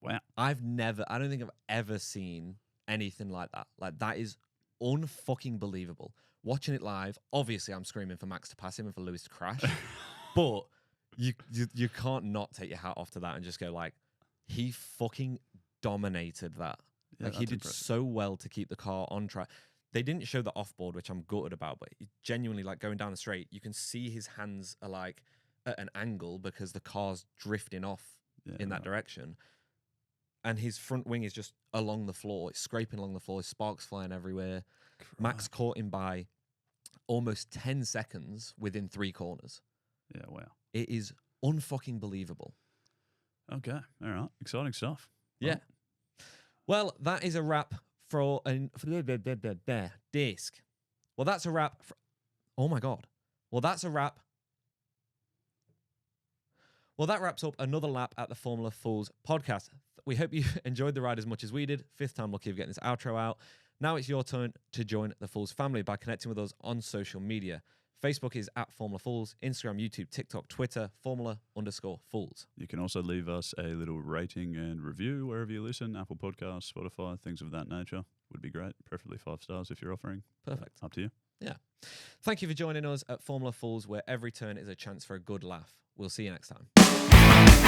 Wow. I don't think I've ever seen anything like that. Like, that is unfucking believable. Watching it live, obviously I'm screaming for Max to pass him and for Lewis to crash. But you can't not take your hat off to that and just go like, he fucking dominated that. Yeah, like, he did so well to keep the car on track. They didn't show the off-board, which I'm gutted about, but genuinely, like, going down the straight, you can see his hands are like at an angle because the car's drifting off in that direction. And his front wing is just along the floor. It's scraping along the floor. Sparks flying everywhere. Christ. Max caught him by almost 10 seconds within 3 corners. Yeah, wow. It is unfucking believable. Okay, all right. Exciting stuff. Yeah. Well, that is a wrap for disc. Well, that's a wrap. Oh, my God. Well, that's a wrap. Well, that wraps up another lap at the Formula Fools podcast. We hope you enjoyed the ride as much as we did. 5th time lucky of getting this outro out. Now it's your turn to join the Fools family by connecting with us on social media. Facebook is at Formula Fools, Instagram, YouTube, TikTok, Twitter, Formula_Fools. You can also leave us a little rating and review wherever you listen, Apple Podcasts, Spotify, things of that nature. would be great. Preferably 5 stars if you're offering. Perfect. Up to you. Yeah. Thank you for joining us at Formula Fools, where every turn is a chance for a good laugh. We'll see you next time.